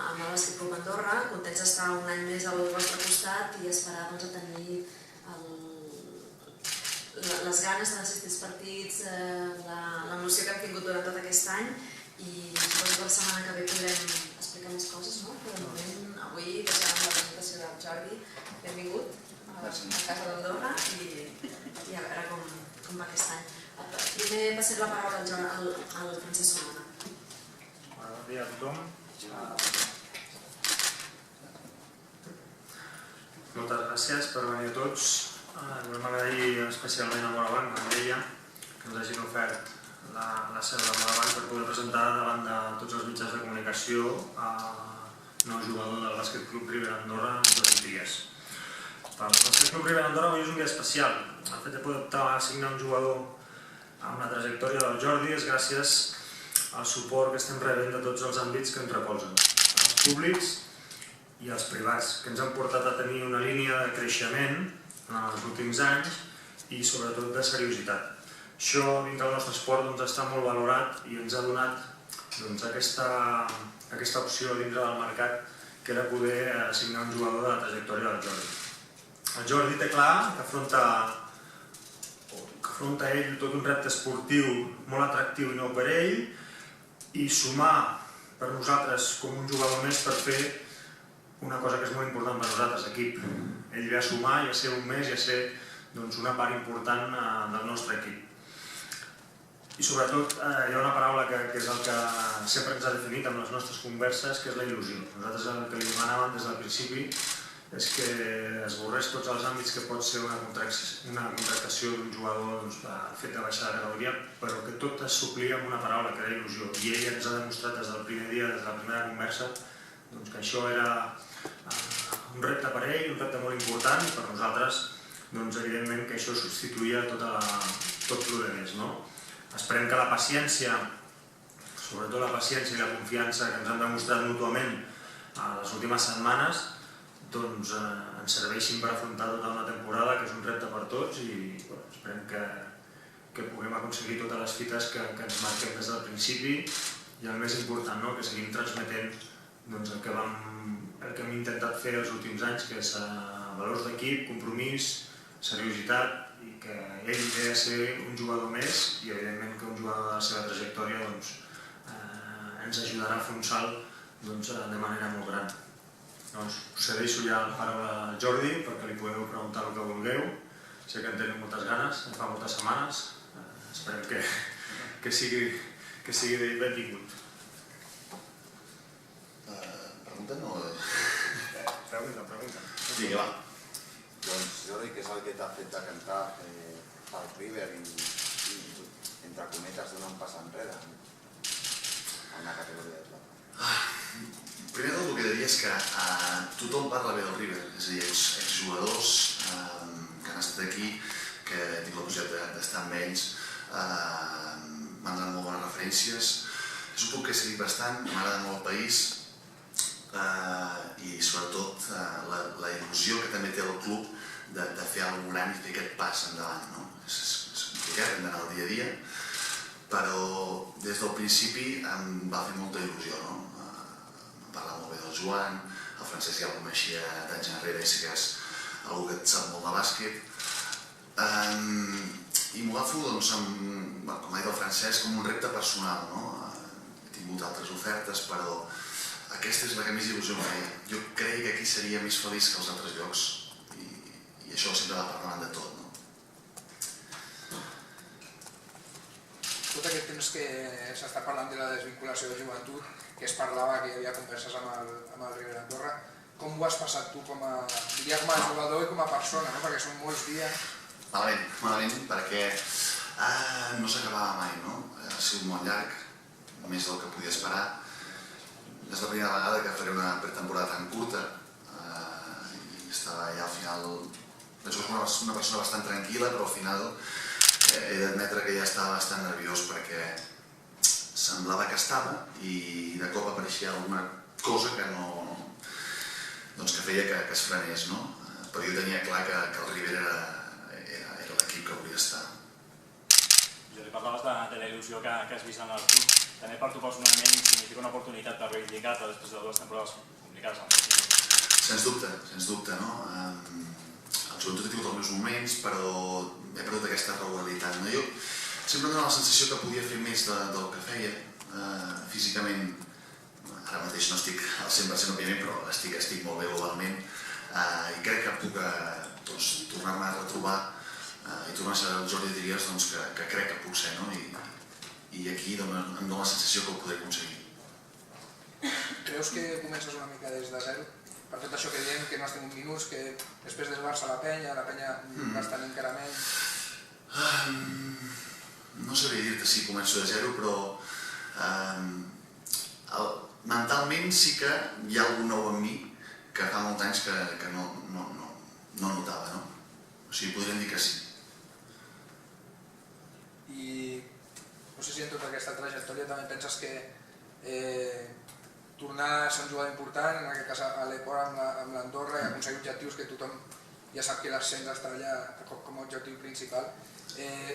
amb el Bàsquet Club Andorra, contents d'estar un any més al vostre costat i esperar a tenir les ganes d'assistir als partits, l'emoció que hem tingut durant tot aquest any i suposo que la setmana que ve podrem explicar més coses, no? Però de moment, avui deixarem la presentació del Jordi. Benvingut a casa d'Andorra i a veure com va aquest any. Primer passem la paraula al Francesc Solana. Bon dia a tothom. Moltes gràcies per venir a tots. Volem agrair especialment a Morabanc, a ella, que ens hagin ofert la seu de Morabanc per poder presentar davant de tots els mitjans de comunicació el nou jugador del Bàsquet Club Ribera Andorra, Jordi Pigués. Per al Bàsquet Club Ribera Andorra avui és un dia especial. El fet de poder optar a assignar un jugador amb la trajectòria del Jordi és gràcies al suport que estem rebent de tots els àmbits que ens recolzen, els públics i els privats, que ens han portat a tenir una línia de creixement en els últims anys i sobretot de seriositat. Això dintre del nostre esport està molt valorat i ens ha donat aquesta opció dintre del mercat que era poder assignar un jugador de la trajectòria del Jordi. El Jordi té clar que afronta ell tot un repte esportiu molt atractiu i nou per ell i sumar per nosaltres com un jugador més per fer una cosa que és molt important per nosaltres, equip. Ell ve a sumar i a ser un més i a ser una part important del nostre equip. I sobretot hi ha una paraula que és el que sempre ens ha definit amb les nostres converses, que és la il·lusió. Nosaltres el que li demanàvem des del principi és que esborrés tots els àmbits que pot ser una contractació d'un jugador pel fet de baixar de categoria, però que tot es suplia amb una paraula que era il·lusió. I ell ens ha demostrat des del primer dia, des de la primera conversa, que això era un repte per ell, un repte molt important i per nosaltres, evidentment que això substituïa tot el que més. Esperem que la paciència, sobretot la paciència i la confiança que ens han demostrat mútuament les últimes setmanes, ens serveixin per afrontar tota una temporada que és un repte per tots i esperem que puguem aconseguir totes les fites que ens marquem des del principi i el més important, que seguim transmetent el que hem intentat fer els últims anys, que és valors d'equip, compromís, seriositat i que ell ve a ser un jugador més i evidentment que un jugador de la seva trajectòria ens ajudarà a fer un salt de manera molt gran. Us cedeixo ja la paraula al Jordi perquè li podeu preguntar el que vulgueu. Sé que en teniu moltes ganes, en fa moltes setmanes. Esperem que sigui benvingut. Pregunten o...? Pregunta. Sí, va. Doncs Jordi, què és el que t'ha fet de cantar pel River i entre cometes donar un pas enrere en la categoria de plata? Primer del que diria és que tothom parla bé del River, és a dir, exjugadors que han estat aquí, que tinc la possibilitat d'estar amb ells, m'han donat molt bones referències. És un club que he seguit bastant, m'agrada molt el país i sobretot la il·lusió que també té el club de fer alguna gran i fer aquest pas endavant. És complicat, hem d'anar al dia a dia, però des del principi em va fer molta il·lusió. Em parla molt bé del Joan, el Francesc ja el coneixia d'anys enrere i sé que és algú que sap molt de bàsquet. I m'ho agafo, com ha dit el Francesc, com un repte personal. He tingut altres ofertes, però aquesta és la que més il·lusió em feia. Jo creia que aquí seria més feliç que als altres llocs i això sempre va per davant de tot. Tot aquest temps que s'està parlant de la desvinculació de joventut, que es parlava que hi havia converses amb el Ribera Andorra, com ho has passat tu com a jugador i com a persona, perquè són molts dies? Malament, perquè no s'acabava mai. Ha sigut molt llarg, més del que podia esperar. És la primera vegada que faré una pretemporada tan curta i estava ja al final... Penso que és una persona bastant tranquil·la, però al final he d'admetre que ja estava bastant nerviós perquè semblava que estava i de cop apareixia alguna cosa que feia que es frenés. Però jo tenia clar que el Ribera era l'equip que volia estar. Jordi, parlaves de la il·lusió que has vist en el club. També per tu personalment significa una oportunitat per reivindicar complicat després de 2 temporades complicades amb l'equip. Sens dubte, no? El joventut he tingut els meus moments, però he perdut aquesta regularitat. Jo sempre em donava la sensació que podia fer més del que feia físicament. Ara mateix no estic al 100% òbviament, però estic molt bé globalment i crec que puc tornar-me a retrobar i tornar a ser el Jordi Trias que crec que puc ser, i aquí em dóna la sensació que ho podré aconseguir. Creus que comences una mica des de zero? Per tot això que diem, que no has tingut minuts, que després del Barça la penya vas tenir encara menys... No sabria dir-te si començo de zero, però mentalment sí que hi ha algun nou en mi que fa molts anys que no notava, no? O sigui, podríem dir que sí. I no sé si en tota aquesta trajectòria també penses que tornar a ser un jugador important, en aquest cas a l'Eport amb l'Andorra, i aconseguir objectius que tothom ja sap que l'ascens està allà com a objectiu principal,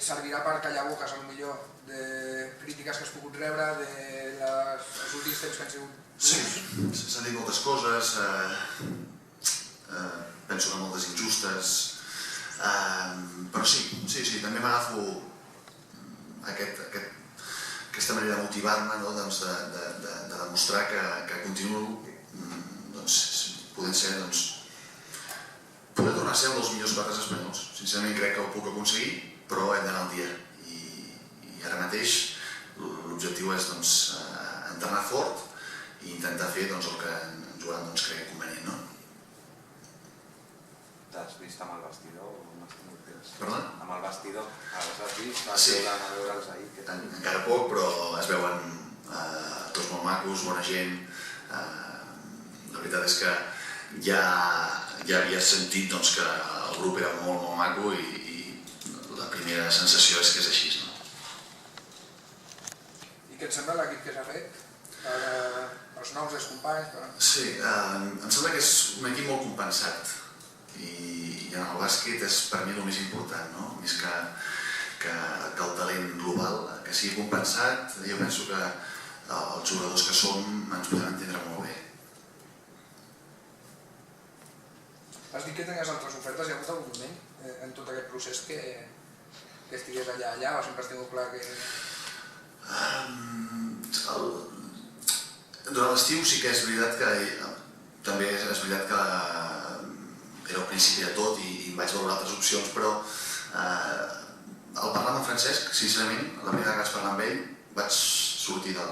servirà per callar boques, potser de crítiques que has pogut rebre, dels últims temps que han sigut... Sí, s'han dit moltes coses, penso que moltes injustes, però sí, també m'agafo aquesta manera de motivar-me, de demostrar que continuo podent ser, poder tornar a ser un dels millors bates espanyols. Sincerament crec que ho puc aconseguir, però hem d'anar al dia. I ara mateix l'objectiu és entrenar fort i intentar fer el que en Joan cregui convenient. T'has vist amb el vestidor o no has tingut temps? Perdó? Amb el vestidor, has vist? Vas anar a veure'ls ahir? Encara poc, però es veuen tots molt macos, bona gent. La veritat és que ja havia sentit que el grup era molt maco i la primera sensació és que és així. I què et sembla l'equip que s'ha fet? Els nous, els companys? Sí, em sembla que és un equip molt compensat i en el bàsquet és per mi el més important, més que el talent global, que sigui compensat. Jo penso que els jugadors que som ens podem entendre molt bé. Has dit que tenies altres ofertes, hi ha hagut algun moment en tot aquest procés que estigués allà o sempre has tingut clar que... Durant l'estiu sí que és veritat que també és veritat que era el principi de tot i vaig valorar altres opcions, però al parlar amb en Francesc, sincerament, la primera que vaig parlar amb ell vaig sortir del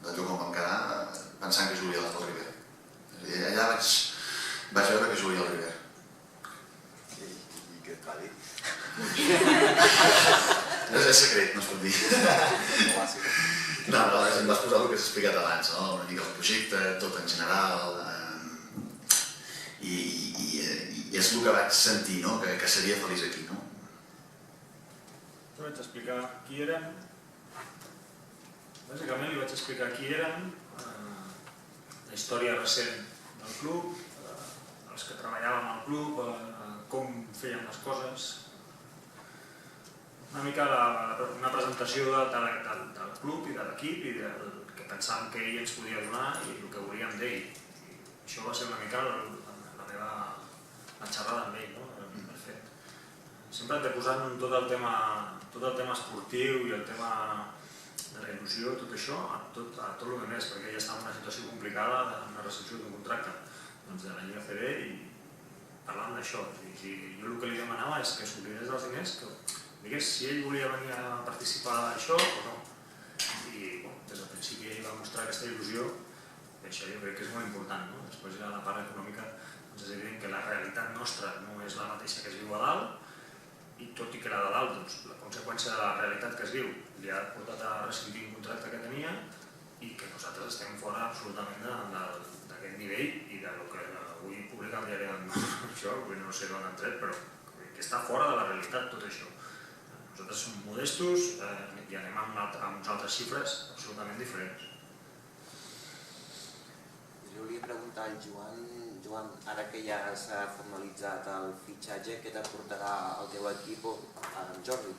lloc on vam quedar pensant que jugaria al River. Allà vaig veure que jugaria al River. I què et va dir? És secret, no es pot dir. No, em vas posar el que s'ha explicat abans, una mica el projecte, tot en general, i és el que vaig sentir, que seria feliç aquí. Jo vaig explicar qui érem, bàsicament li vaig explicar qui érem, la història recent del club, els que treballàvem al club, com feien les coses, una mica una presentació del club i de l'equip i del que pensàvem que ell ens podia donar i el que volíem d'ell. Això va ser una mica la meva xerrada amb ell, el fet. Sempre t'he posat tot el tema esportiu i el tema de la il·lusió, tot això, a tot el que més, perquè ell estava en una situació complicada d'una recepció d'un contracte de la Lliga CB i parlant d'això. Jo el que li demanava és que s'oblidés dels diners, que digués si ell volia venir a participar d'això o no. I des del principi ell va mostrar aquesta il·lusió, i això jo crec que és molt important. Després de la part econòmica és evident que la realitat nostra no és la mateixa que es viu a dalt, i tot i que la de dalt, la conseqüència de la realitat que es viu li ha portat a rescindir un contracte que tenia i que nosaltres estem fora absolutament d'aquest nivell i del que avui publica el diari això, no sé d'on han tret, però que està fora de la realitat tot això. Nosaltres som modestos i anem amb uns altres xifres absolutament diferents. Jo volia preguntar al Joan, ara que ja s'ha formalitzat el fitxatge, què t'aportarà el teu equip al Jordi?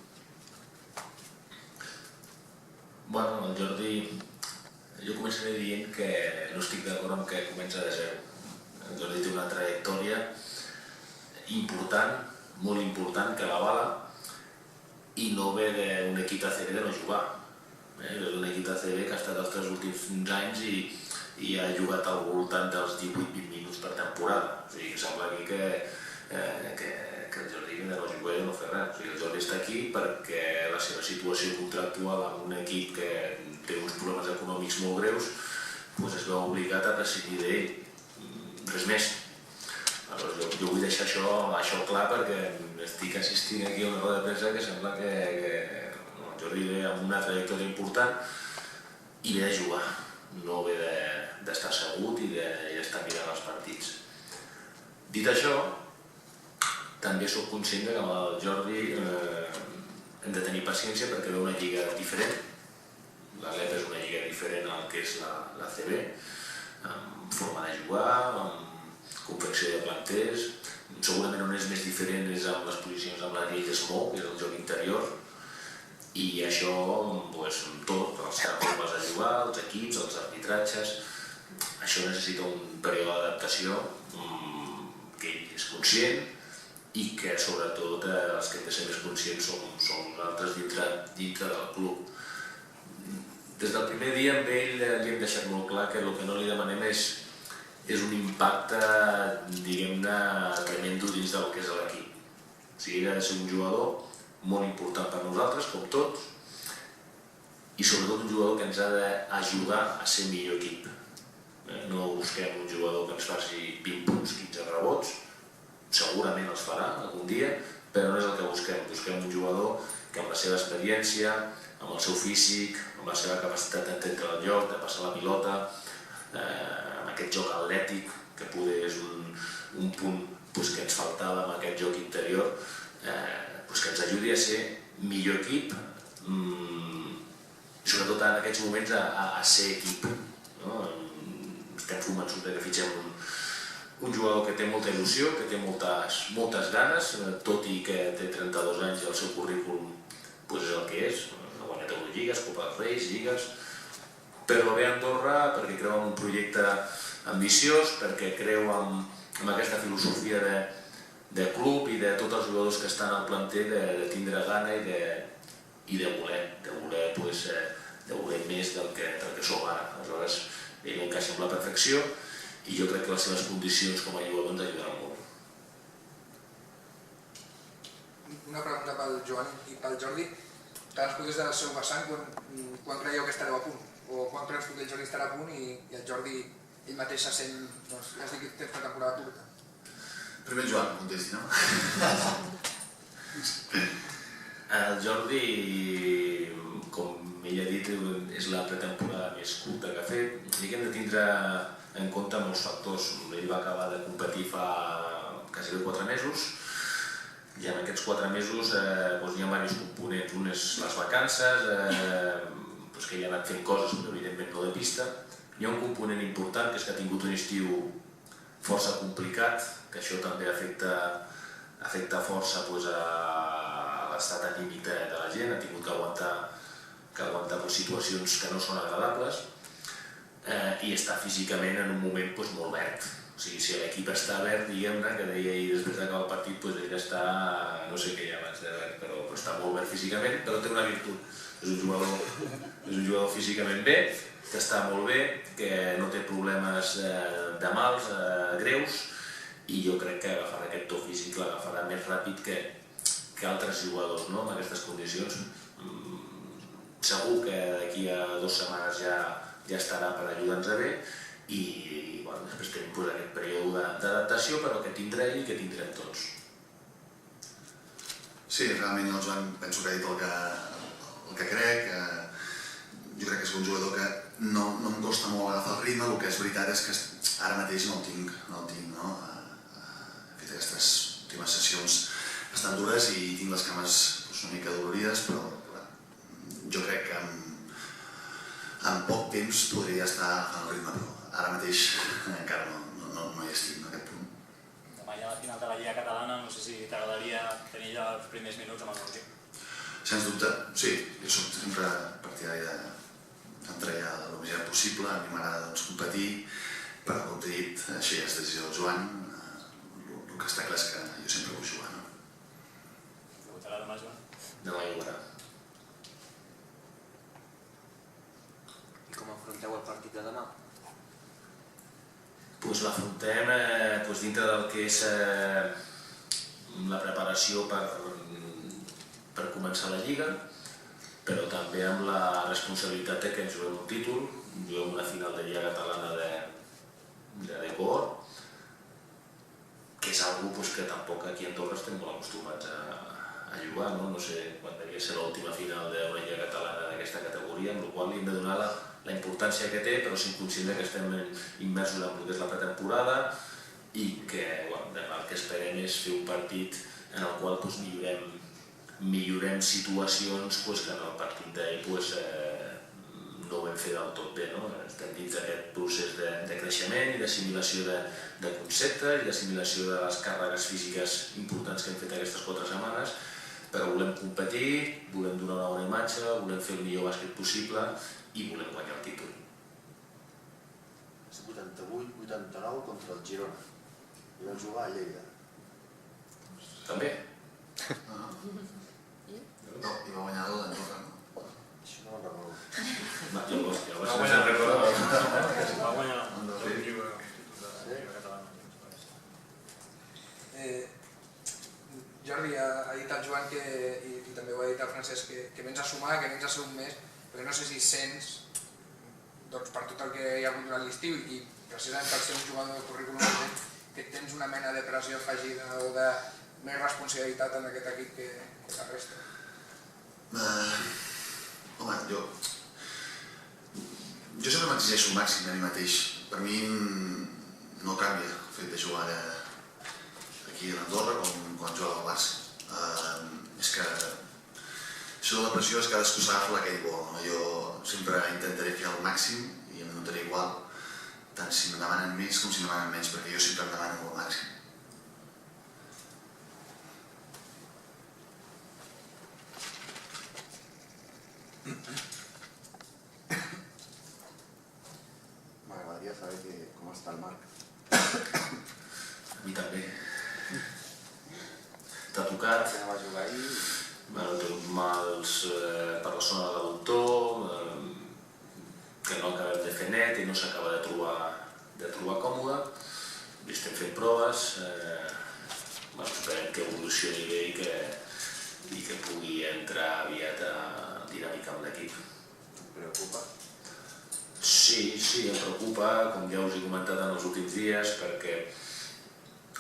Bueno, el Jordi Jo començaré dient que no estic d'acord amb que comença de zero. El Jordi té una trajectòria important, molt important, que l'avala i no ve d'un equip ACB de no jugar. Ve d'un equip ACB que ha estat els 3 últims anys i ha jugat al voltant dels 18-20 minuts per temporada. O sigui, sembla aquí que el Jordi de no jugar i no fer res. O sigui, el Jordi està aquí perquè la seva situació contractual amb un equip que té uns problemes econòmics molt greus es veu obligat a prescindir d'ell. Res més. Jo vull deixar això clar perquè estic assistint aquí a una roda de premsa que sembla que el Jordi ve amb una trajectòria important i ve de jugar, no ve d'estar assegut i d'estar mirant els partits. Dit això, també soc conscient que amb el Jordi hem de tenir paciència perquè ve una lliga diferent. La LEP és una lliga diferent al que és la CB, amb forma de jugar, amb confecció de planters. Segurament on és més diferent és amb les posicions amb la llei que es mou, que és el joc interior, i això, amb tot, les formes de jugar, els equips, els arbitratges, això necessita un període d'adaptació que ell és conscient i que sobretot els que hem de ser més conscients som nosaltres dintre del club. Des del primer dia amb ell li hem deixat molt clar que el que no li demanem és un impacte, diguem-ne, tremendo dins del que és l'equip. O sigui, ell ha de ser un jugador molt important per nosaltres, com tots, i sobretot un jugador que ens ha d'ajudar a ser millor equip. No busquem un jugador que ens faci 20 punts, 15 rebots, segurament els farà algun dia, però no és el que busquem. Busquem un jugador que amb la seva experiència, amb el seu físic, amb la seva capacitat d'entendre el joc, de passar la pilota, amb aquest joc atlètic, que poder és un punt que ens faltava amb aquest joc interior, que ens ajudi a ser millor equip, i sobretot en aquests moments a ser equip. Estem convençuts que fitxem un jugador que té molta il·lusió, que té moltes ganes, tot i que té 32 anys i el seu currículum és el que és, ha guanyat Eurolligas, Copa dels Reis, Lligues, però ve a Andorra perquè creu en un projecte ambiciós, perquè creu en aquesta filosofia de club i de tots els jugadors que estan al planter de tindre gana i de voler més del que som ara. Aleshores, ell encaixa amb la perfecció i jo crec que les seves condicions com a jugador ens ajudaran molt. Una pregunta pel Joan i pel Jordi. Cadascú des del seu vessant, quan creieu que estareu a punt? O quan creus que el Jordi estarà a punt i el Jordi ell mateix se sent, ja has dit que té una temporada curta? Primer el Joan, contesti, no? El Jordi, com ell ha dit, és la pretemporada més curta que ha fet. I que hem de tindre en compte molts factors. Ell va acabar de competir fa quasi 4 mesos i en aquests 4 mesos hi ha diversos components. Un és les vacances, que ell ha anat fent coses, però evidentment no de pista. Hi ha un component important, que és que ha tingut un estiu força complicat, que això també afecta força a l'estat anímic de la gent, ha tingut que aguantar situacions que no són agradables i està físicament en un moment molt verd. O sigui, si l'equip està verd, diguem-ne, que deia ell després d'acabar el partit, ell està, no sé què hi ha abans de verd, però està molt verd físicament, però té una virtut. És un jugador físicament bé, que està molt bé, que no té problemes de mals greus, i jo crec que agafant aquest to físic l'agafarà més ràpid que altres jugadors, no? En aquestes condicions. Segur que d'aquí a 2 setmanes ja estarà per ajudar-nos bé i després tenim aquest període d'adaptació, però que tindrà ell i que tindrem tots. Sí, realment el Joan penso que ha dit el que crec. Jo crec que és un jugador que no em costa molt agafar el ritme. El que és veritat és que ara mateix no el tinc. He fet aquestes últimes sessions bastant dures i tinc les cames una mica dolorides, però jo crec que en poc temps podria estar agafant el ritme, però ara mateix encara no hi estic en aquest punt. Demà hi ha la final de la Lliga Catalana, no sé si t'agradaria tenir ja els primers minuts amb el nou equip. Sens dubte, sí, jo soc sempre partidari de entregar el més gran possible, a mi m'agrada competir, però com t'he dit, això ja és decisió del Joan, el que està clar és que jo sempre vull jugar. Debutarà demà, Joan? Demà jugarà. I com afronteu el partit de demà? L'afrontem dintre del que és la preparació per començar la Lliga, però també amb la responsabilitat que ens juguem un títol, juguem una final de Lliga Catalana de Coor, que és algo que tampoc aquí a Andorra estem molt acostumats a jugar, no sé quan devia ser l'última final d'una Lliga Catalana d'aquesta categoria, amb la qual li hem de donar la importància que té, però sent conscient que estem immersos en el que és la pretemporada i que el que esperem és fer un partit en el qual millorem situacions que en el partit d'ahir no ho vam fer del tot bé. Estem dins d'aquest procés de creixement i d'assimilació de conceptes i d'assimilació de les càrregues físiques importants que hem fet aquestes 4 setmanes, però volem competir, volem donar una bona imatge, volem fer el millor bàsquet possible i volem guanyar el títol. És 88-89 contra el Girona. I vam jugar a Lleida. També? No, i va guanyar l'Andorra, no? Això no me'n recordo. Va guanyar el Lliga Catalana. Jordi, ha dit el Joan i també ho ha dit el Francesc que vens a sumar, que vens a ser un mes, però no sé si sents, per tot el que hi ha hagut durant l'estiu i precisament per ser un jugador de currículum, que tens una mena de pressió afegida o de més responsabilitat en aquest equip que la resta. Home, jo sempre m'exigeixo el màxim a mi mateix. Per mi no canvia el fet de jugar aquí a Andorra com quan jugava al Barça. És que això de la pressió és que cadascú s'agafa la que ell vol. Jo sempre intentaré fer el màxim i em notaré igual, tant si em demanen més com si em demanen menys, perquè jo sempre em demano el màxim. M'agradaria saber com està el Marc. A mi també. T'ha tocat. Que va jugar ahir. Té uns mals per la zona de l'abductor, que no acabem de fer net i no s'acaba de trobar còmode. I estem fent proves. Esperem que evolucioni bé i que pugui entrar aviat a dinàmica amb l'equip. Et preocupa? Sí, em preocupa, com ja us he comentat en els últims dies, perquè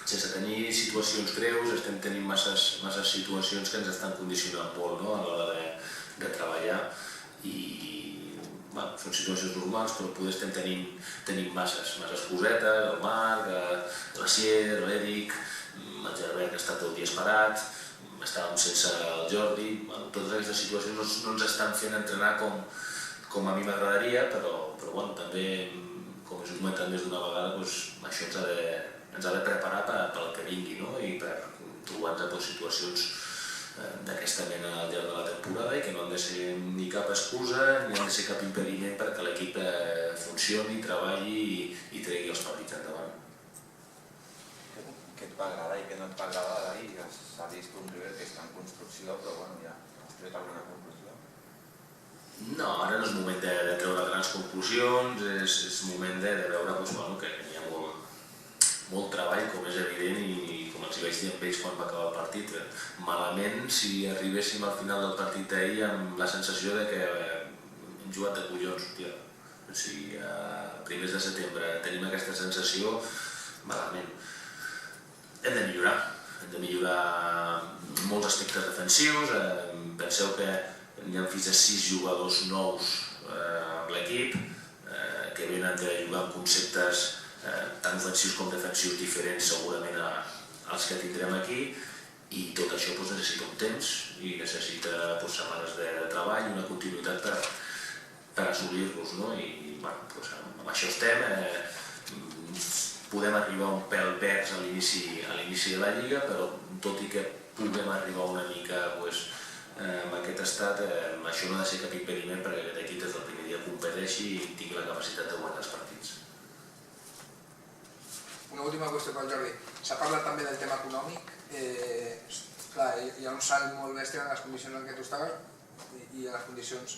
sense tenir situacions greus estem tenint masses situacions que ens estan condicionant molt a l'hora de treballar i són situacions normals, però poder estem tenint masses cosetes, el Marc, l'Asier, l'Eric, el Gerber que ha estat 10 dies parat, estàvem sense el Jordi. Totes aquestes situacions no ens estan fent entrenar com a mi m'agradaria, però també, com us he comentat més d'una vegada, això ens ha de preparar pel que vingui i per trobar-nos en situacions d'aquesta mena al llarg de la temporada i que no han de ser ni cap excusa ni han de ser cap impediment perquè l'equip funcioni, treballi i tregui els partits endavant. Què et va agradar i què no et va agradar d'ahir? S'ha vist un River que està en construcció, però ja has tret alguna conclusió? No, ara no és moment de treure grans conclusions, és moment de veure que hi ha molt treball, com és evident, i com els hi vaig dir amb ells quan va acabar el partit. Malament si arribéssim al final del partit d'ahir amb la sensació que hem jugat de collons. Si a primers de setembre tenim aquesta sensació, malament. Hem de millorar molts aspectes defensius. Penseu que hi ha fins a 6 jugadors nous amb l'equip que venen de jugar amb conceptes tant ofensius com defensius diferents segurament als que tindrem aquí, i tot això necessita un temps i necessita setmanes de treball i una continuïtat per assolir-los. I amb això estem. Podem arribar un pèl verds a l'inici de la Lliga, però tot i que puguem arribar una mica en aquest estat, això no ha de ser cap impediment perquè aquest equip des del primer dia competeixi i tingui la capacitat de guanyar els partits. Una última qüestió pel Jordi. S'ha parlat també del tema econòmic. Clar, hi ha un salt molt bèstia en les condicions en què tu estaves i en les condicions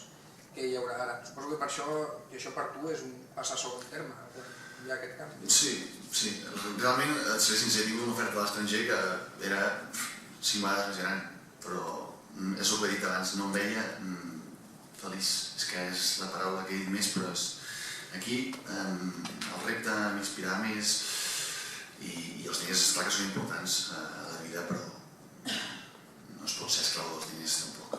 que hi haurà ara. Suposo que per això per tu és un pas a segon terme, hi ha aquest canvi. Sí. Realment, et seré sincer, tinc una oferta a l'estranger que era 5 vegades més gran, però és el que he dit abans, no em veia feliç. És que és la paraula que he dit més, però és aquí el repte m'inspirar més i els diners, és clar que són importants a la vida, però no es pot ser esclau dels diners tampoc.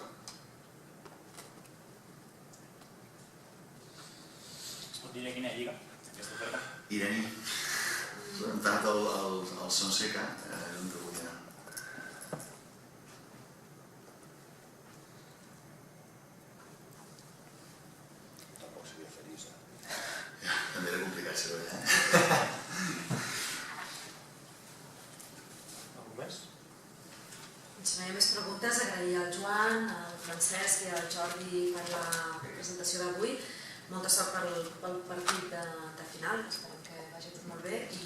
Es pot dir de quina lliga, aquesta oferta? Irani, hem anat al Sonseca, és on vull anar. Tampoc seria feliç, Ja, també era complicat ser allà. Algú més? Si no hi ha més preguntes, agrair al Joan, al Francesc i al Jordi per la presentació d'avui. Molta sort pel partit de final, esperem que vagi tot molt bé i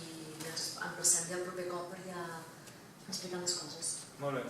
ens emplacem ja el proper cop per ja explicar més coses. Molt bé.